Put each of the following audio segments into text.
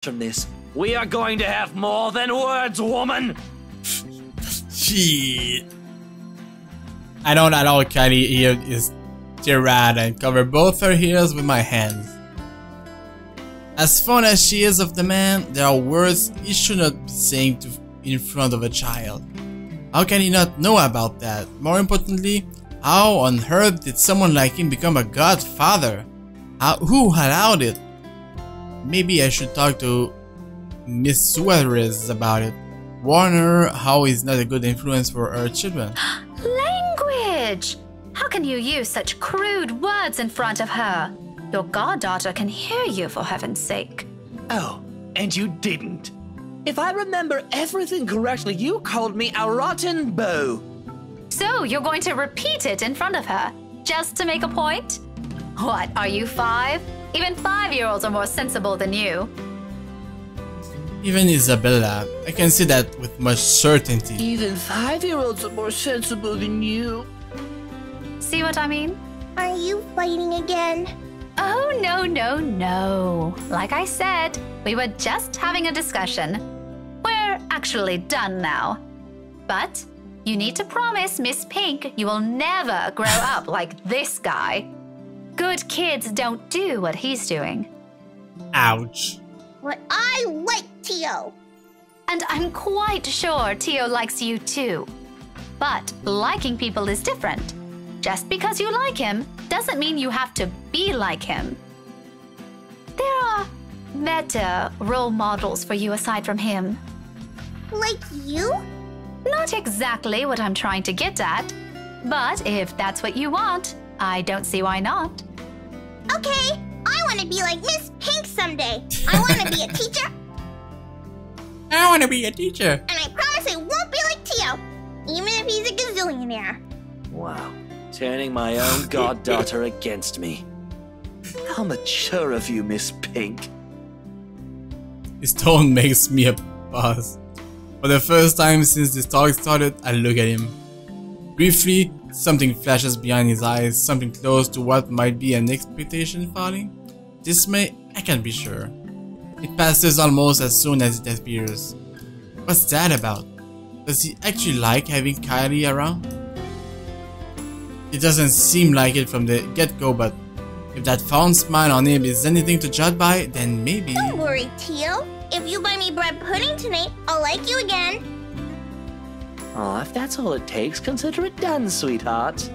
from this. We are going to have more than words, woman! Shit. I know that our Kylie here is tirade and cover both her ears with my hands. As fond as she is of the man, there are words he should not be saying in front of a child. How can he not know about that? More importantly, how on earth did someone like him become a godfather? Who allowed it? Maybe I should talk to Miss Suarez about it. Warn her how he's not a good influence for her children. Language! How can you use such crude words in front of her? Your goddaughter can hear you, for heaven's sake. Oh, and you didn't. If I remember everything correctly, you called me a rotten beau. So you're going to repeat it in front of her, just to make a point? What, are you 5? Even 5-year-olds are more sensible than you. Even Isabella, I can say that with much certainty. Even 5-year-olds are more sensible than you. See what I mean? Are you fighting again? Oh, no, no, no. Like I said, we were just having a discussion. We're actually done now. But you need to promise Miss Pink you will never grow up like this guy. Good kids don't do what he's doing. Ouch. But I like Tio. And I'm quite sure Tio likes you too. But liking people is different. Just because you like him doesn't mean you have to be like him. There are better role models for you aside from him. Like you? Not exactly what I'm trying to get at, but if that's what you want, I don't see why not. Okay, I want to be like Miss Pink someday. I want to be a teacher. I want to be a teacher. And I promise I won't be like Tio, even if he's a gazillionaire. Wow, turning my own goddaughter against me. How mature of you, Miss Pink. His tone makes me a pause. For the first time since this talk started, I look at him. Briefly, something flashes behind his eyes, something close to what might be an expectation falling. Dismay, I can't be sure. It passes almost as soon as it appears. What's that about? Does he actually like having Kylie around? It doesn't seem like it from the get-go, but if that fond smile on him is anything to judge by, then maybe... Don't worry, Tio. If you buy me bread pudding tonight, I'll like you again. Oh, if that's all it takes, consider it done, sweetheart.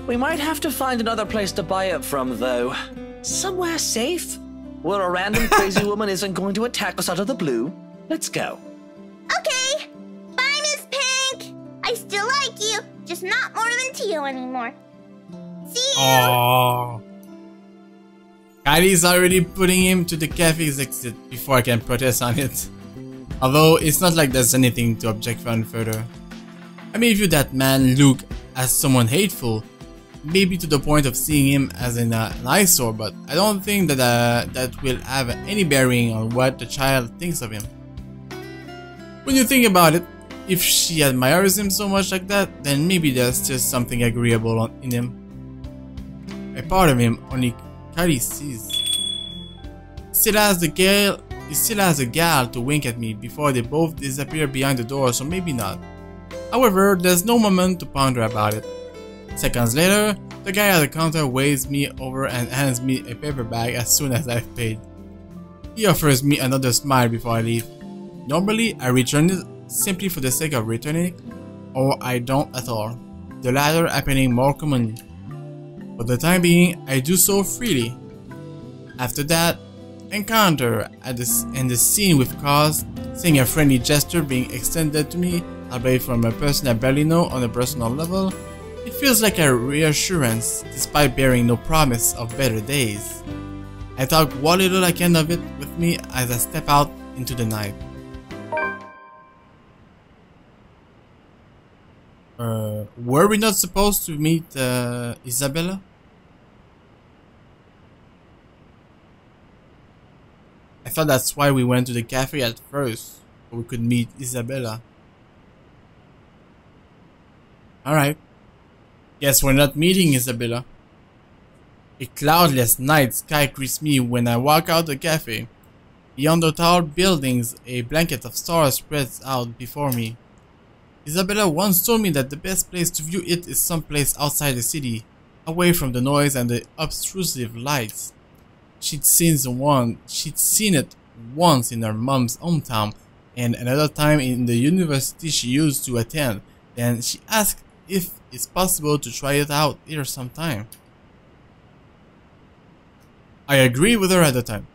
We might have to find another place to buy it from, though. Somewhere safe, where a random crazy woman isn't going to attack us out of the blue. Let's go. Okay. Bye, Miss Pink. I still like you, just not more than Tio anymore. See you. Aww. Kylie's already putting him to the cafe's exit before I can protest on it. Although it's not like there's anything to object on further. I may view that man Luke as someone hateful, maybe to the point of seeing him as an eyesore, but I don't think that that will have any bearing on what the child thinks of him. When you think about it, if she admires him so much like that, then maybe there's just something agreeable in him. A part of him only Kylie sees. He still has a gal to wink at me before they both disappear behind the door, so maybe not. However, there's no moment to ponder about it. Seconds later, the guy at the counter waves me over and hands me a paper bag as soon as I've paid. He offers me another smile before I leave. Normally, I return it simply for the sake of returning it, or I don't at all, the latter happening more commonly. For the time being, I do so freely. After that encounter and the scene with cause, seeing a friendly gesture being extended to me, albeit from a person I barely know on a personal level, it feels like a reassurance despite bearing no promise of better days. I talk what little I can of it with me as I step out into the night. Were we not supposed to meet Isabella? I thought that's why we went to the cafe at first, so we could meet Isabella. Alright. Guess we're not meeting Isabella. A cloudless night sky greets me when I walk out the cafe. Beyond the tall buildings, a blanket of stars spreads out before me. Isabella once told me that the best place to view it is someplace outside the city, away from the noise and the obtrusive lights. She'd seen it once in her mom's hometown and another time in the university she used to attend. Then she asked if it's possible to try it out here sometime. I agreed with her at the time,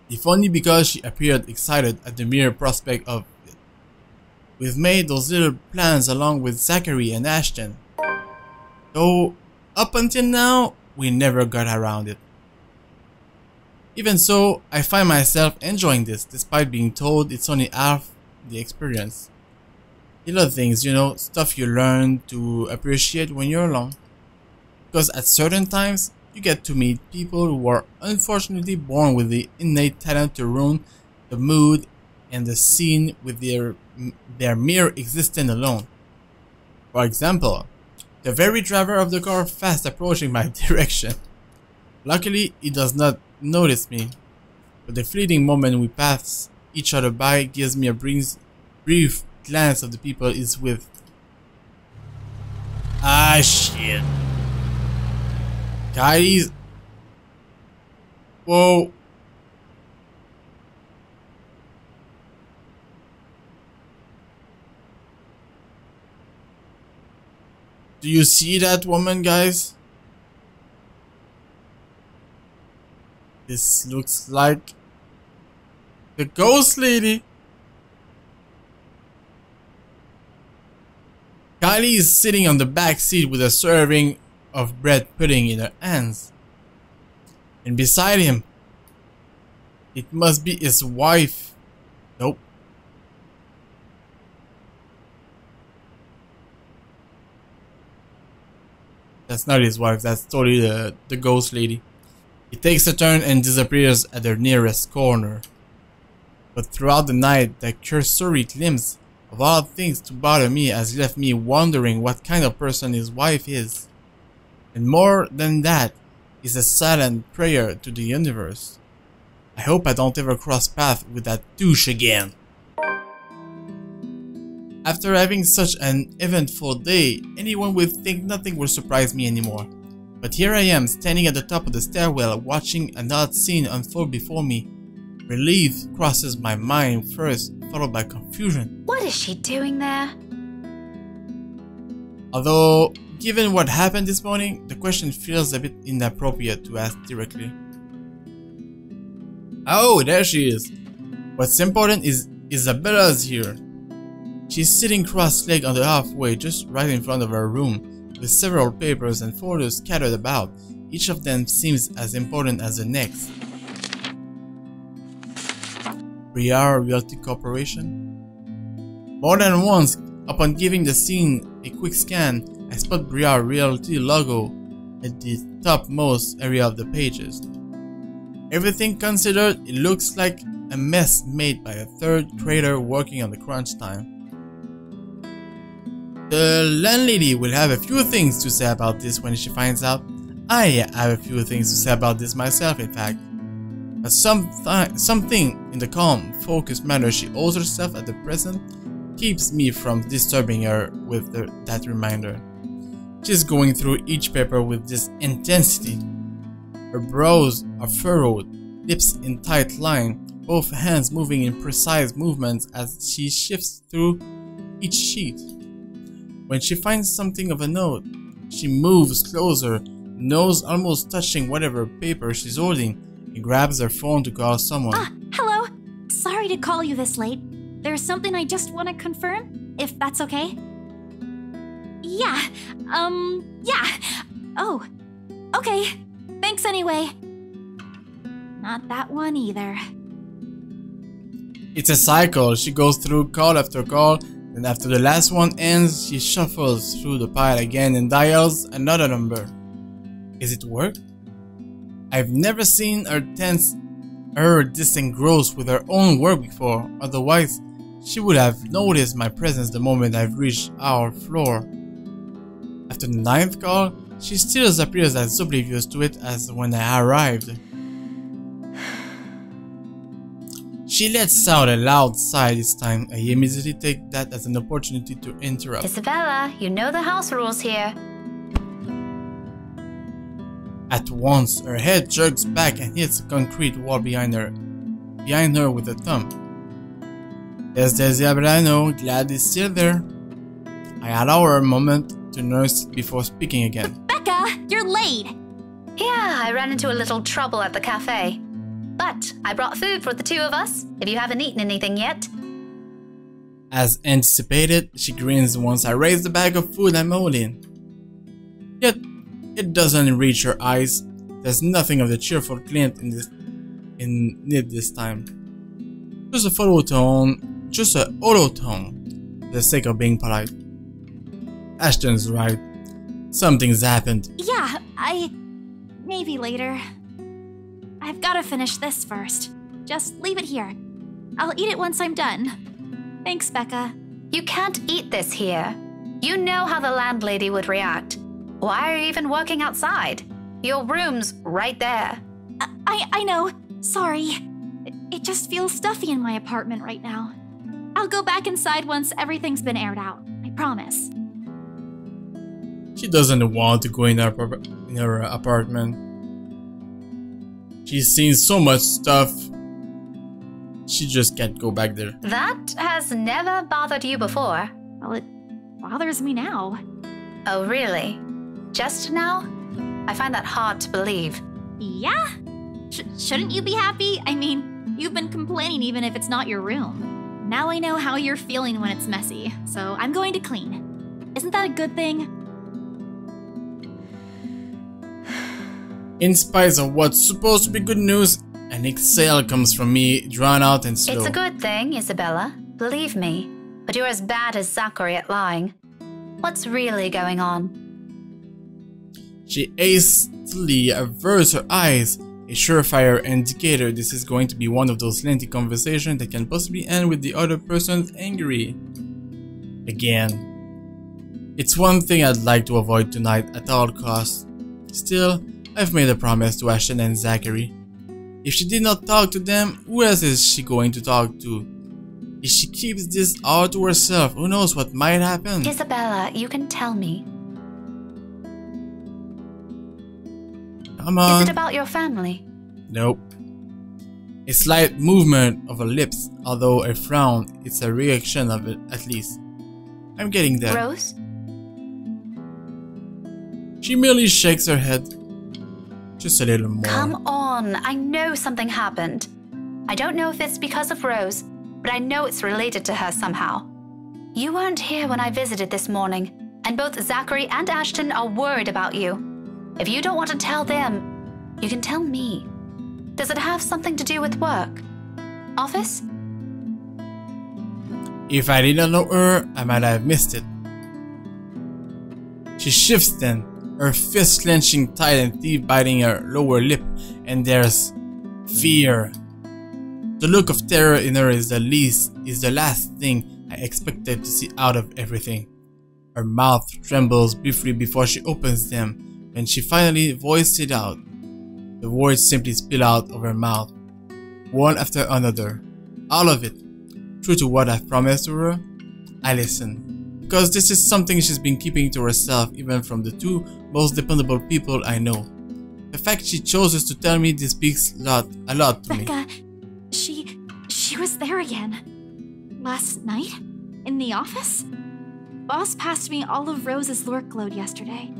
if only because she appeared excited at the mere prospect of it. We've made those little plans along with Zachary and Ashton, though up until now we never got around it. Even so, I find myself enjoying this despite being told it's only half the experience. Little things, you know, stuff you learn to appreciate when you're alone. Because at certain times, you get to meet people who are unfortunately born with the innate talent to ruin the mood and the scene with their mere existence alone. For example, the very driver of the car fast approaching my direction. Luckily, he does not notice me, but the fleeting moment we pass each other by gives me a brief glance of the people he's with. Ah, shit. Guys. Whoa. Do you see that woman, guys? This looks like the ghost lady. Kylie is sitting on the back seat with a serving of bread pudding in her hands. And beside him, it must be his wife. Nope. That's not his wife, that's totally the ghost lady. He takes a turn and disappears at the nearest corner. But throughout the night, that cursory glimpse of all things to bother me has left me wondering what kind of person his wife is. And more than that, is a silent prayer to the universe. I hope I don't ever cross paths with that douche again. After having such an eventful day, anyone would think nothing will surprise me anymore. But here I am, standing at the top of the stairwell, watching an odd scene unfold before me. Relief crosses my mind first, followed by confusion. What is she doing there? Although, given what happened this morning, the question feels a bit inappropriate to ask directly. Oh, there she is. What's important is Isabella's here. She's sitting cross-legged on the halfway, just right in front of her room, with several papers and folders scattered about. Each of them seems as important as the next. Briar Realty Corporation? More than once, upon giving the scene a quick scan, I spot Briar Realty logo at the topmost area of the pages. Everything considered, it looks like a mess made by a third grader working on the crunch time. The landlady will have a few things to say about this when she finds out. I have a few things to say about this myself, in fact. But something in the calm, focused manner she owes herself at the present keeps me from disturbing her with that reminder. She's going through each paper with this intensity. Her brows are furrowed, lips in tight line, both hands moving in precise movements as she shifts through each sheet. When she finds something of a note, she moves closer, nose almost touching whatever paper she's holding, and grabs her phone to call someone. Ah, hello. Sorry to call you this late. There's something I just want to confirm, if that's okay. Yeah. Oh, okay. Thanks anyway. Not that one either. It's a cycle. She goes through call after call, and after the last one ends, she shuffles through the pile again and dials another number. Is it work? I've never seen her this engrossed with her own work before, otherwise she would have noticed my presence the moment I've reached our floor. After the 9th call, she still appears as oblivious to it as when I arrived. She lets out a loud sigh this time. I immediately take that as an opportunity to interrupt. Isabella, you know the house rules here. At once, her head jerks back and hits the concrete wall behind her with a thumb. Yes, Isabella, glad it's still there. I allow her a moment to nurse it before speaking again. Becca, you're late! Yeah, I ran into a little trouble at the cafe. But I brought food for the two of us, if you haven't eaten anything yet. As anticipated, she grins once I raise the bag of food I'm holding. Yet, it doesn't reach her eyes. There's nothing of the cheerful glint in it this time. Just a hollow tone, for the sake of being polite. Ashton's right. Something's happened. Yeah, maybe later. I've gotta finish this first. Just leave it here. I'll eat it once I'm done. Thanks, Becca. You can't eat this here. You know how the landlady would react. Why are you even working outside? Your room's right there. I know. Sorry. It just feels stuffy in my apartment right now. I'll go back inside once everything's been aired out. I promise. She doesn't want to go in her apartment. She's seen so much stuff. She just can't go back there. That has never bothered you before. Well, it bothers me now. Oh, really? Just now? I find that hard to believe. Yeah? Shouldn't you be happy? I mean, you've been complaining even if it's not your room. Now I know how you're feeling when it's messy, so I'm going to clean. Isn't that a good thing? In spite of what's supposed to be good news, an exhale comes from me, drawn out and slow. It's a good thing, Isabella. Believe me. But you're as bad as Zachary at lying. What's really going on? She hastily averts her eyes, a surefire indicator this is going to be one of those lengthy conversations that can possibly end with the other person angry. Again. It's one thing I'd like to avoid tonight at all costs. Still, I've made a promise to Ashton and Zachary. If she did not talk to them, who else is she going to talk to? If she keeps this all to herself, who knows what might happen? Isabella, you can tell me. Come on. Is it about your family? Nope. A slight movement of her lips, although a frown, it's a reaction of it, at least. I'm getting there. Rose? She merely shakes her head. Just a little more. Come on, I know something happened. I don't know if it's because of Rose, but I know it's related to her somehow. You weren't here when I visited this morning, and both Zachary and Ashton are worried about you. If you don't want to tell them, you can tell me. Does it have something to do with work? Office? If I did not know her, I might have missed it. She shifts then, her fist clenching tight and teeth biting her lower lip, and there's fear. The look of terror in her is the last thing I expected to see out of everything. Her mouth trembles briefly before she opens them. When she finally voiced it out, the words simply spill out of her mouth, one after another, all of it. True to what I've promised to her, I listen, because this is something she's been keeping to herself even from the two most dependable people I know. The fact she chooses to tell me this speaks a lot to me. Becca, she was there again. Last night? In the office? Boss passed me all of Rose's workload yesterday.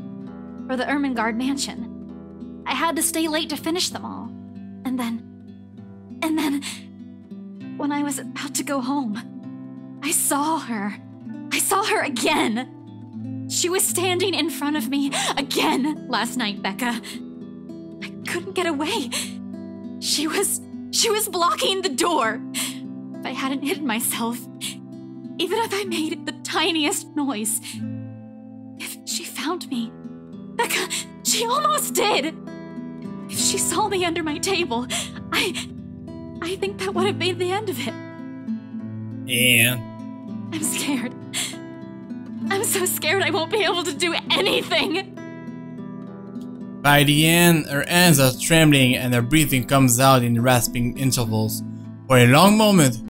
For the Ermengarde mansion. I had to stay late to finish them all. And then, when I was about to go home, I saw her. I saw her again. She was standing in front of me again last night, Becca. I couldn't get away. She was blocking the door. If I hadn't hidden myself, even if I made the tiniest noise, if she found me, Becca, she almost did! If she saw me under my table, I think that would have been the end of it. And I'm scared. I'm so scared I won't be able to do anything! by the end, her hands are trembling and her breathing comes out in rasping intervals. For a long moment,